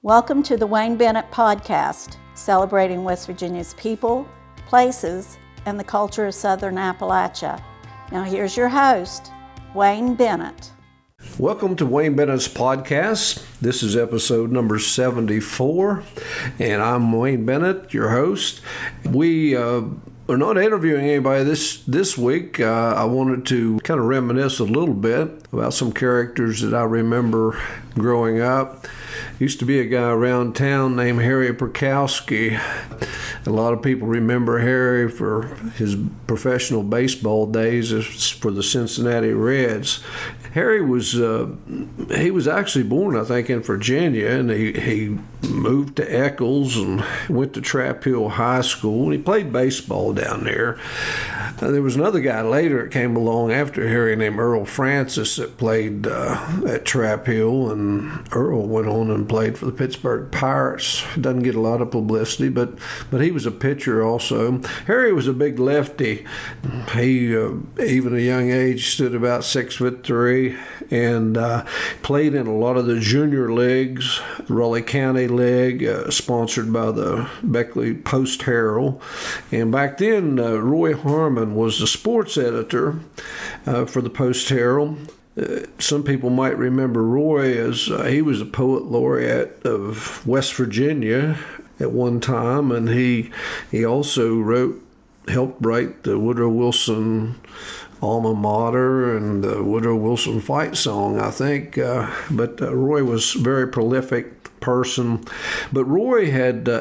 Welcome to the Wayne Bennett podcast, celebrating West Virginia's people, places, and the culture of Southern Appalachia. Now here's your host, Wayne Bennett. Welcome to Wayne Bennett's podcast. This is episode number 74, and I'm Wayne Bennett, your host. We are not interviewing anybody this week. I wanted to kind of reminisce a little bit about some characters that I remember growing up. Used to be a guy around town named Harry Perkowski. A lot of people remember Harry for his professional baseball days for the Cincinnati Reds. Harry was actually born, I think, in Virginia, and he moved to Eccles and went to Trap Hill High School. And he played baseball down there. There was another guy later that came along after Harry named Earl Francis that played at Trap Hill, and Earl went on and played for the Pittsburgh Pirates. Doesn't get a lot of publicity, but he was a pitcher also. Harry was a big lefty. He, even at a young age, stood about 6'3", and played in a lot of the junior leagues, Raleigh County League, sponsored by the Beckley Post-Herald. And back then, Roy Harmon was the sports editor for the Post-Herald. Some people might remember Roy as he was a poet laureate of West Virginia at one time, and he also helped write the Woodrow Wilson alma mater and the Woodrow Wilson fight song, I think. But Roy was a very prolific person. But Roy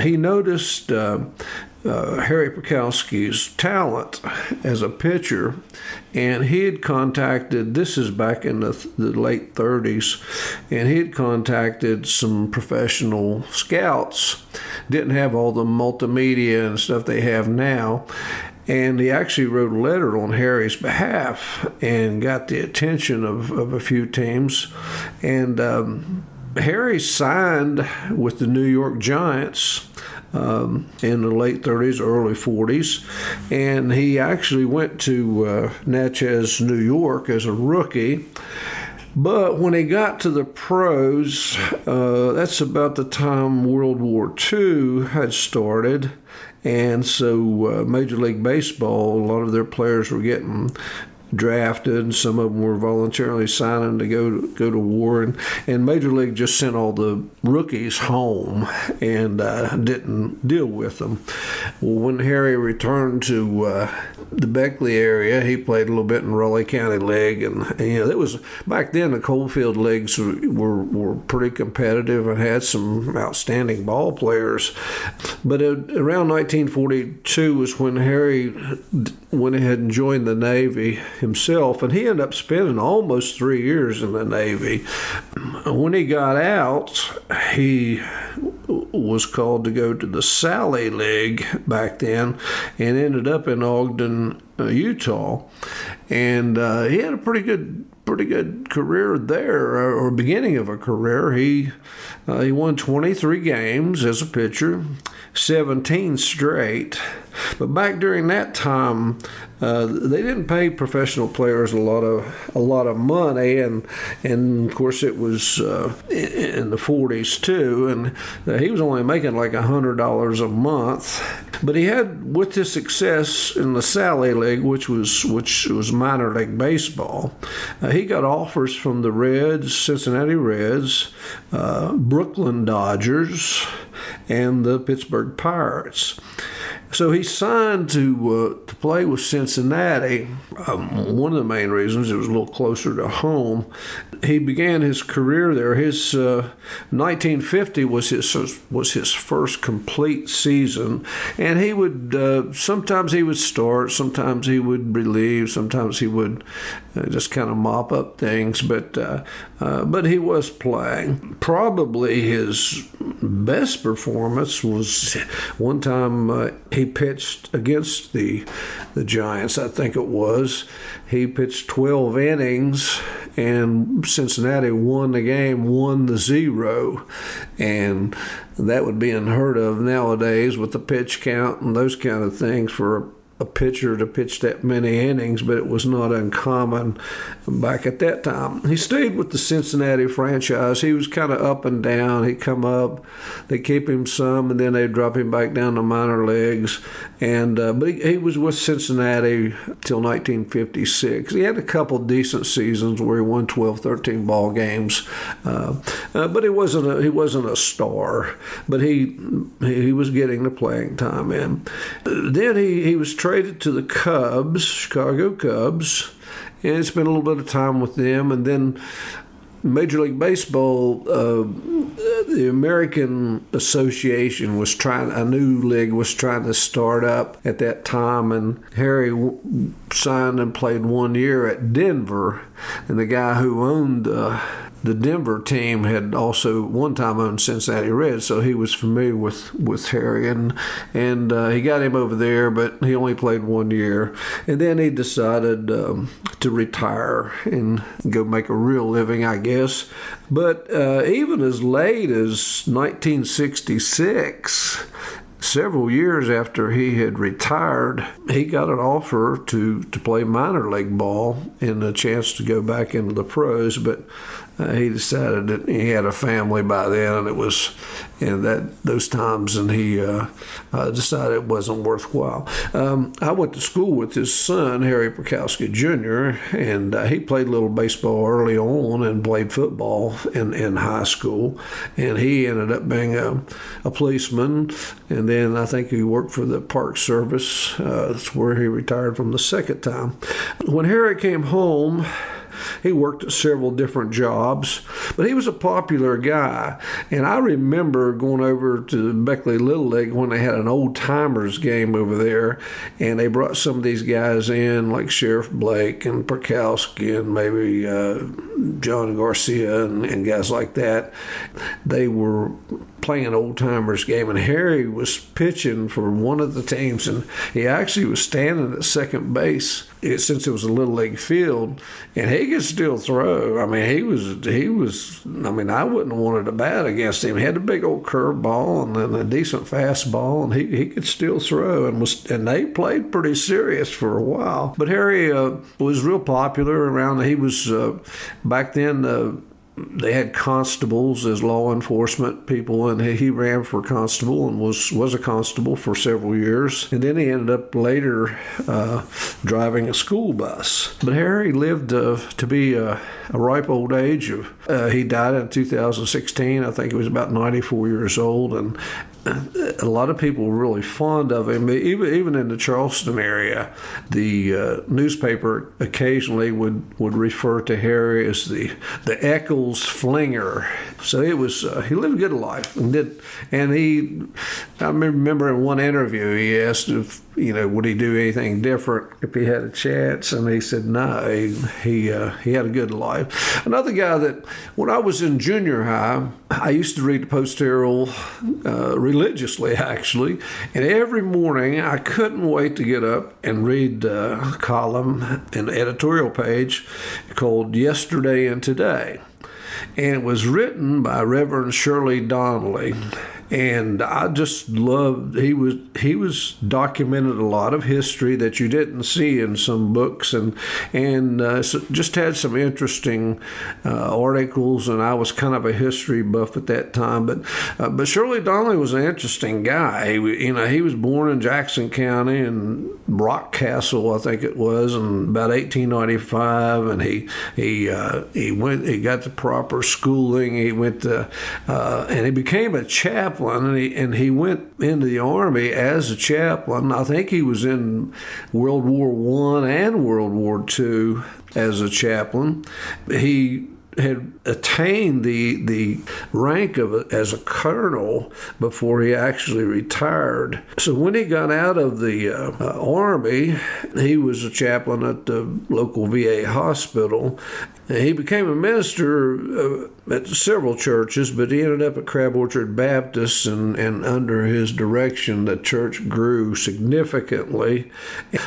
he noticed Harry Perkowski's talent as a pitcher, and he had contacted, this is back in the late 30s, and he had contacted some professional scouts. Didn't have all the multimedia and stuff they have now. And he actually wrote a letter on Harry's behalf and got the attention of a few teams. And Harry signed with the New York Giants in the late 30s, early 40s. And he actually went to Natchez, New York as a rookie. But when he got to the pros, that's about the time World War II had started. And so Major League Baseball, a lot of their players were getting drafted, and some of them were voluntarily signing to go to war, and Major League just sent all the rookies home and didn't deal with them. Well, when Harry returned to the Beckley area, he played a little bit in Raleigh County League, and it was back then the Coalfield leagues were pretty competitive and had some outstanding ball players. But around 1942 was when Harry went ahead and joined the Navy himself, and he ended up spending almost 3 years in the Navy. When he got out, he was called to go to the Sally League back then, and ended up in Ogden, Utah, and he had a pretty good career there, or beginning of a career. He won 23 games as a pitcher, 17 straight. But back during that time, they didn't pay professional players a lot of money, and of course it was in the 40s too, and he was only making like $100 a month. But he had, with his success in the Sally League, which was minor league baseball, he got offers from the Reds, Cincinnati Reds, Brooklyn Dodgers, and the Pittsburgh Pirates. So he signed to play with Cincinnati. One of the main reasons, it was a little closer to home. He began his career there. His 1950 was his first complete season, and he would sometimes he would start, sometimes he would relieve, sometimes he would just kind of mop up things. But he was playing. Probably his best performance was one time he pitched against the Giants, I think it was. He pitched 12 innings, and Cincinnati won the game 1-0. And that would be unheard of nowadays with the pitch count and those kind of things for a pitcher to pitch that many innings, but it was not uncommon back at that time. He stayed with the Cincinnati franchise. He was kind of up and down. He'd come up, they keep him some, and then they'd drop him back down to minor leagues. And but he was with Cincinnati till 1956. He had a couple decent seasons where he won 12, 13 ball games, but he wasn't a star. But he was getting the playing time in. Then he was traded to the Cubs, Chicago Cubs, and spent a little bit of time with them. And then Major League Baseball, the American Association a new league was trying to start up at that time, and Harry signed and played 1 year at Denver, and the guy who owned the Denver team had also one time owned Cincinnati Reds, so he was familiar with Harry, and he got him over there, but he only played 1 year, and then he decided to retire and go make a real living, I guess. But even as late as 1966, several years after he had retired, he got an offer to play minor league ball and a chance to go back into the pros, but he decided that he had a family by then, and it was those times, and he decided it wasn't worthwhile. I went to school with his son, Harry Perkowski Jr., and he played a little baseball early on and played football in high school, and he ended up being a policeman, and then I think he worked for the Park Service. That's where he retired from the second time. When Harry came home, he worked at several different jobs, but he was a popular guy. And I remember going over to Beckley Little League when they had an old-timers game over there, and they brought some of these guys in, like Sheriff Blake and Perkowski and maybe John Garcia and guys like that. They were playing an old-timers game, and Harry was pitching for one of the teams, and he actually was standing at second base since it was a little league field, and he could still throw. I mean, he was. I mean, I wouldn't have wanted to bat against him. He had a big old curveball and then a decent fastball, and he could still throw, and they played pretty serious for a while. But Harry was real popular around. He was back then. They had constables as law enforcement people, and he ran for constable and was a constable for several years. And then he ended up later driving a school bus. But Harry lived to be a ripe old age. He died in 2016. I think he was about 94 years old, and a lot of people were really fond of him. Even in the Charleston area, the newspaper occasionally would refer to Harry as the Eccles Flinger. So it was he lived a good life, I remember in one interview he asked if would he do anything different if he had a chance, and he said no. He had a good life. Another guy that when I was in junior high, I used to read the Post-Herald religiously, actually, and every morning I couldn't wait to get up and read a column, an editorial page called Yesterday and Today, and it was written by Reverend Shirley Donnelly. And I just loved, he was documented a lot of history that you didn't see in some books, and so just had some interesting articles, and I was kind of a history buff at that time, but Shirley Donnelly was an interesting guy. He was born in Jackson County in Rockcastle, I think it was, in about 1895, and he got the proper schooling. He went to and he became a chaplain. And he went into the Army as a chaplain. I think he was in World War I and World War II as a chaplain. He had attained the rank as a colonel before he actually retired. So when he got out of the Army, he was a chaplain at the local VA hospital. He became a minister at several churches, but he ended up at Crab Orchard Baptist, and under his direction, the church grew significantly.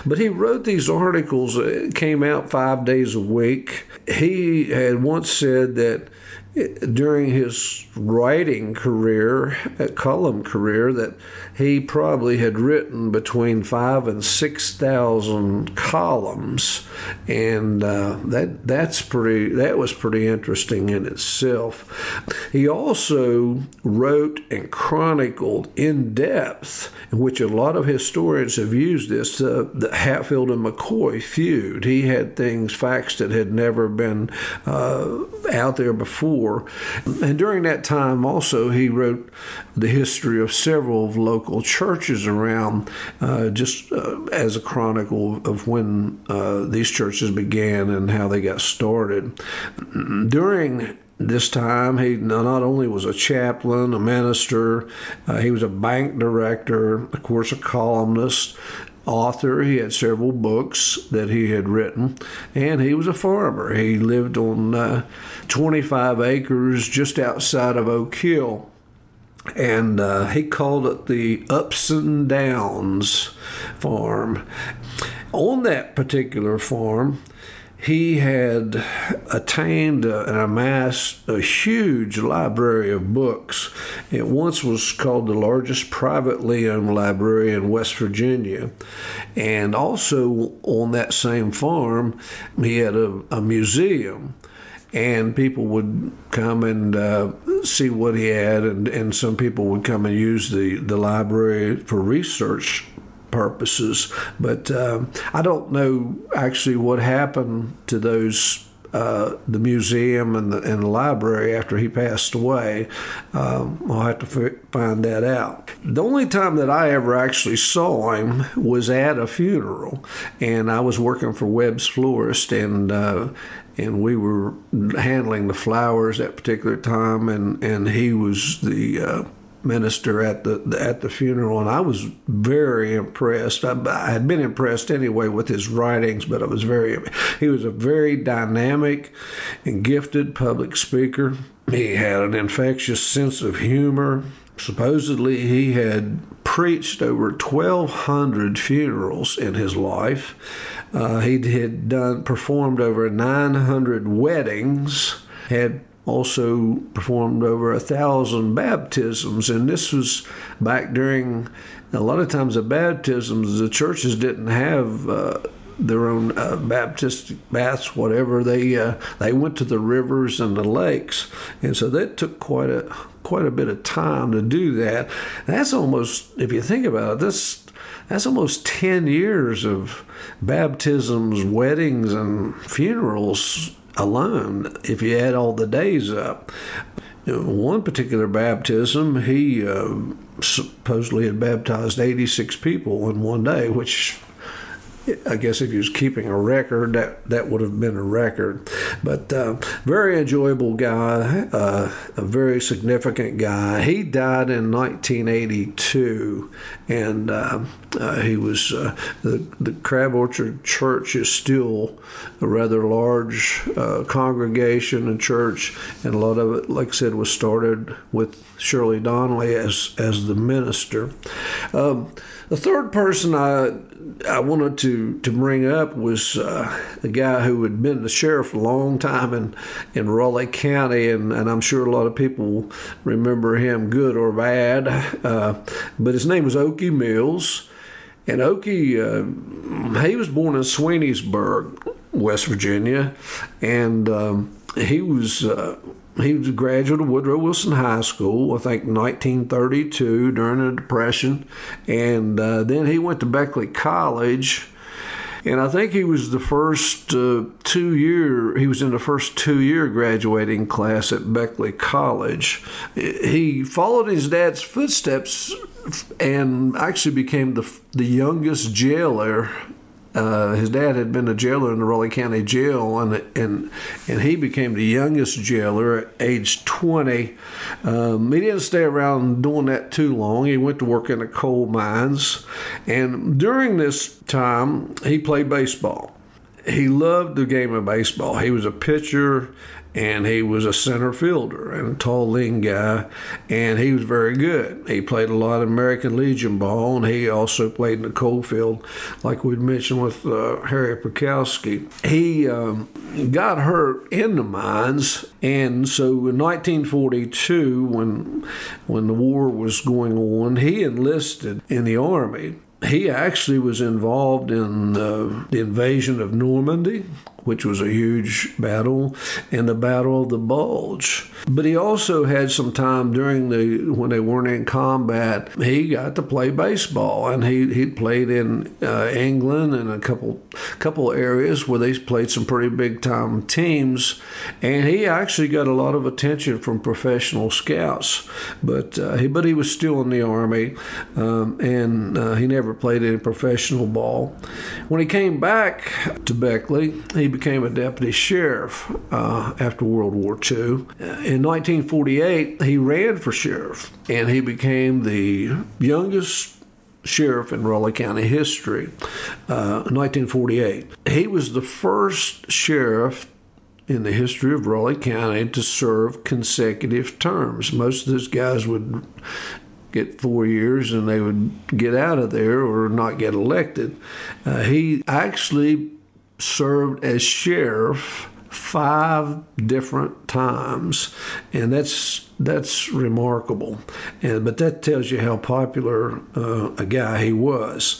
But he wrote these articles that came out 5 days a week. He had once said that during his writing career, column career, that he probably had written between 5,000 and 6,000 columns, and that was pretty interesting in itself. He also wrote and chronicled in depth, in which a lot of historians have used this, the Hatfield and McCoy feud. He had facts that had never been out there before. And during that time also he wrote the history of several local churches around, just as a chronicle of when these churches began and how they got started. During this time, he not only was a chaplain, a minister, he was a bank director, of course a columnist, author. He had several books that he had written, and he was a farmer. He lived on 25 acres just outside of Oak Hill, and he called it the Ups and Downs farm. On that particular farm, he had attained and amassed a huge library of books. It once was called the largest privately owned library in West Virginia. And also on that same farm, he had a museum. And people would come and see what he had, and some people would come and use the library for research purposes. But I don't know actually what happened to those, the museum and the library after he passed away. I'll have to find that out. The only time that I ever actually saw him was at a funeral, and I was working for Webb's Florist, and we were handling the flowers at that particular time, and he was the minister at the funeral, and I was very impressed. I had been impressed anyway with his writings, but he was a very dynamic and gifted public speaker. He had an infectious sense of humor. Supposedly he had preached over 1,200 funerals in his life. He had performed over 900 weddings, had also performed over 1,000 baptisms, and this was back during, a lot of times the baptisms, the churches didn't have their own Baptist baths, whatever. They went to the rivers and the lakes, and so that took quite a bit of time to do that. That's almost, if you think about it, that's almost 10 years of baptisms, weddings, and funerals alone, if you add all the days up. One particular baptism, he supposedly had baptized 86 people in one day, which I guess if he was keeping a record, that would have been a record. But very enjoyable guy, a very significant guy. He died in 1982, and he was the Crab Orchard Church is still a rather large congregation and church, and a lot of it, like I said, was started with Shirley Donnelly as the minister. The third person I wanted to bring up was a guy who had been the sheriff a long time in Raleigh County, and I'm sure a lot of people remember him, good or bad. But his name was Okey Mills, and Okey, he was born in Sweeneysburg, West Virginia, and he was a graduate of Woodrow Wilson High School, I think 1932, during the Depression. And then he went to Beckley College. And I think he was the first 2-year graduating class at Beckley College. He followed his dad's footsteps and actually became the youngest jailer. His dad had been a jailer in the Raleigh County Jail, and he became the youngest jailer at age 20. He didn't stay around doing that too long. He went to work in the coal mines, and during this time, he played baseball. He loved the game of baseball. He was a pitcher, and he was a center fielder and a tall, lean guy, and he was very good. He played a lot of American Legion ball, and he also played in the coal field, like we'd mentioned with Harry Perkowski. He got hurt in the mines, and so in 1942, when the war was going on, he enlisted in the Army. He actually was involved in the invasion of Normandy, which was a huge battle, and the Battle of the Bulge. But he also had some time when they weren't in combat. He got to play baseball, and he played in England and a couple areas where they played some pretty big time teams, and he actually got a lot of attention from professional scouts. But he was still in the Army, and he never played any professional ball. When he came back to Beckley, he became a deputy sheriff after World War II. In 1948, he ran for sheriff, and he became the youngest sheriff in Raleigh County history, 1948. He was the first sheriff in the history of Raleigh County to serve consecutive terms. Most of those guys would get 4 years and they would get out of there or not get elected. He actually served as sheriff 5 different times, and that's remarkable. But that tells you how popular a guy he was.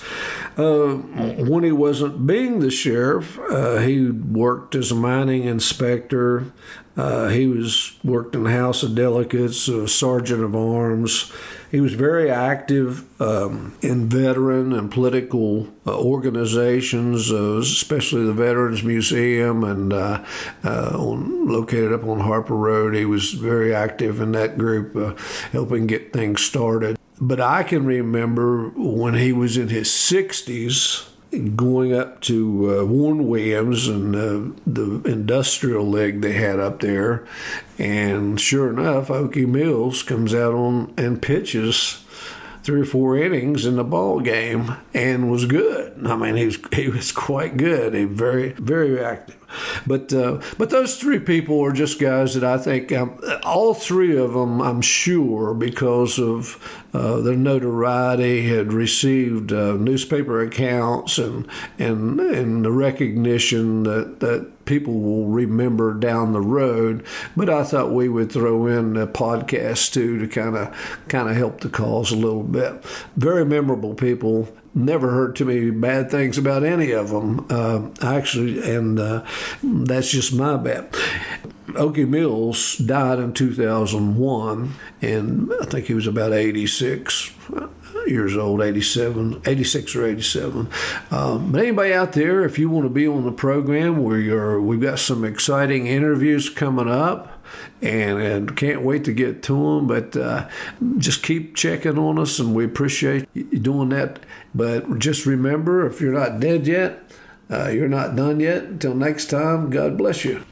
When he wasn't being the sheriff, he worked as a mining inspector. He worked in the House of Delegates, Sergeant of Arms. He was very active in veteran and political organizations, especially the Veterans Museum, and located up on Harper Road. He was very active in that group, helping get things started. But I can remember when he was in his 60s, going up to Warren Williams and the industrial league they had up there, and sure enough, Okey Mills comes out and pitches 3 or 4 innings in the ball game and was good. I mean, he was quite good. He was very, very active. But those 3 people are just guys that I think all 3 of them, I'm sure, because of their notoriety, had received newspaper accounts and the recognition that people will remember down the road. But I thought we would throw in a podcast too to kind of help the cause a little bit. Very memorable people. Never heard too many bad things about any of them, actually, and that's just my bet. Okey Mills died in 2001, and I think he was about 86 years old, 86 or 87. But anybody out there, if you want to be on the program, we've got some exciting interviews coming up. And can't wait to get to them, but just keep checking on us, and we appreciate you doing that. But just remember, if you're not dead yet, you're not done yet. Until next time, God bless you.